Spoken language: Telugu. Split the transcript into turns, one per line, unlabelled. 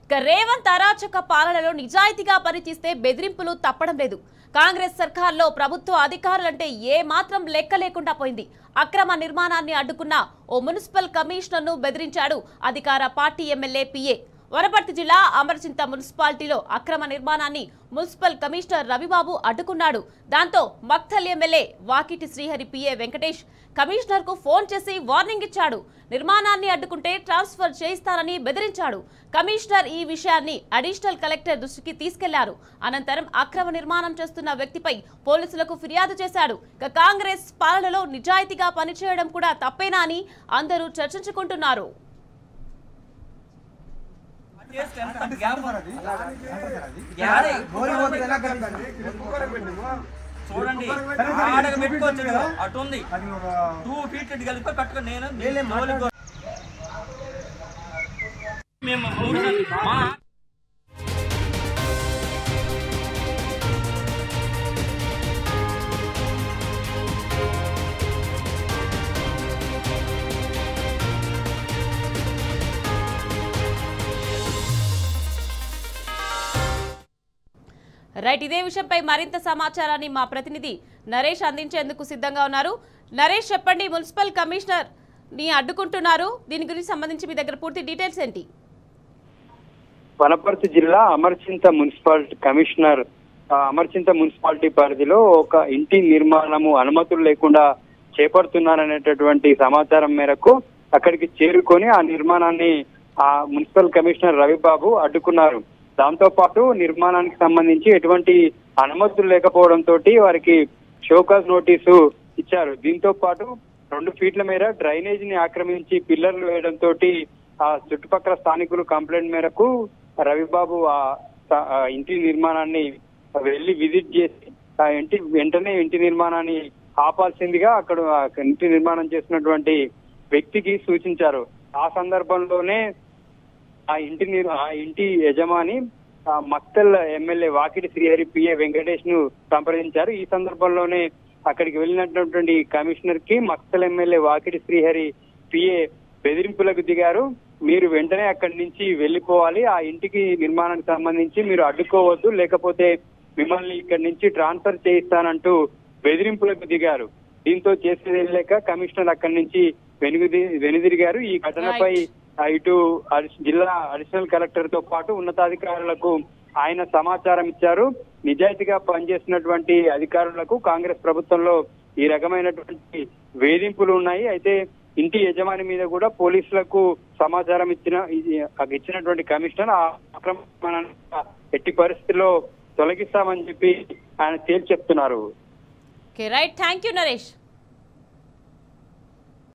రేవంత్ అరాచక పాలనలో నిజాయితీగా పనిచేస్తే బెదిరింపులు తప్పడం లేదు. కాంగ్రెస్ సర్కార్లో ప్రభుత్వ అధికారులంటే ఏ మాత్రం లెక్క లేకుండా పోయింది. అక్రమ నిర్మాణాన్ని అడ్డుకున్న ఓ మున్సిపల్ కమిషనర్ను బెదిరించాడు అధికార పార్టీ ఎమ్మెల్యే పిఏ. వనపర్తి జిల్లా అమరచింత మున్సిపాలిటీలో అక్రమ నిర్మాణాన్ని మున్సిపల్ కమిషనర్ రవిబాబు అడ్డుకున్నాడు. దాంతో Makthal MLA Vakiti Srihari PA Venkatesh commissioner కు ఫోన్ చేసి వార్నింగ్ ఇచ్చాడు. నిర్మాణాన్ని అడ్డుకుంటే ట్రాన్స్ఫర్ చేయిస్తానని బెదిరించాడు. కమిషనర్ ఈ విషయాన్ని అడిషనల్ కలెక్టర్ దృష్టికి తీసుకెళ్లారు. అనంతరం అక్రమ నిర్మాణం చేస్తున్న వ్యక్తిపై పోలీసులకు ఫిర్యాదు చేశాడు. కాంగ్రెస్ పాలనలో నిజాయితీగా పనిచేయడం కూడా తప్పేనా అని అందరూ చర్చించుకుంటున్నారు.
చూడండి ఆడగ పెట్టుకోవచ్చు అటు ఉంది 2 ఫీట్ కలిపి కట్టుకుని మేము
రైట్, ఇదే విషయంపై మరింత సమాచారాన్ని మా ప్రతినిధి నరేష్ అందించేందుకు సిద్ధంగా ఉన్నారు. నరేష్, చెప్పండి, మున్సిపల్ కమిషనర్ ని అడ్డుకుంటున్నారు, దీని గురించి సంబంధించి మీ దగ్గర పూర్తి డీటెయిల్స్ ఏంటి?
వనపర్తి జిల్లా Amarchinta municipality commissioner Amarchinta municipality పరిధిలో ఒక ఇంటి నిర్మాణము అనుమతులు లేకుండా చేపడుతున్నారనేటటువంటి సమాచారం మేరకు అక్కడికి చేరుకొని ఆ నిర్మాణాన్ని ఆ మున్సిపల్ కమిషనర్ రవిబాబు అడ్డుకున్నారు. దాంతో పాటు నిర్మాణానికి సంబంధించి ఎటువంటి అనుమతులు లేకపోవడంతో వారికి షోకాజ్ నోటీసు ఇచ్చారు. దీంతో పాటు 2 ఫీట్ల మేర డ్రైనేజీని ఆక్రమించి పిల్లర్లు వేయడంతో ఆ చుట్టుపక్కల స్థానికులు కంప్లైంట్ మేరకు రవిబాబు ఆ ఇంటి నిర్మాణాన్ని వెళ్లి విజిట్ చేసి వెంటనే ఇంటి నిర్మాణాన్ని ఆపాల్సిందిగా అక్కడ ఇంటి నిర్మాణం చేసినటువంటి వ్యక్తికి సూచించారు. ఆ సందర్భంలోనే ఆ ఇంటి యజమాని మక్తల్ ఎమ్మెల్యే వాకిటి శ్రీహరి పిఏ వెంకటేష్ ను సంప్రదించారు. ఈ సందర్భంలోనే అక్కడికి వెళ్ళినటువంటి కమిషనర్ కి మక్తల్ ఎమ్మెల్యే వాకిటి శ్రీహరి పిఏ బెదిరింపులకు దిగారు. మీరు వెంటనే అక్కడి నుంచి వెళ్లిపోవాలి, ఆ ఇంటికి నిర్మాణానికి సంబంధించి మీరు అడ్డుకోవద్దు, లేకపోతే మిమ్మల్ని ఇక్కడి నుంచి ట్రాన్స్ఫర్ చేయిస్తానంటూ బెదిరింపులకు దిగారు. దీంతో చేసేది వెళ్ళాక కమిషనర్ అక్కడి నుంచి వెనుదిరిగారు. ఈ ఘటనపై ఇటు జిల్లా అడిషనల్ కలెక్టర్ తో పాటు ఉన్నతాధికారులకు ఆయన సమాచారం ఇచ్చారు. నిజాయితీగా పనిచేసినటువంటి అధికారులకు కాంగ్రెస్ ప్రభుత్వంలో ఈ రకమైనటువంటి వేధింపులు ఉన్నాయి. అయితే ఇంటి యజమాని మీద కూడా పోలీసులకు సమాచారం ఇచ్చినటువంటి కమిషనర్ ఆ అక్రమాన్ని ఎట్టి పరిస్థితుల్లో తొలగిస్తామని చెప్పి ఆయన తేల్చి చెప్తున్నారు.
Right, thank you Naresh.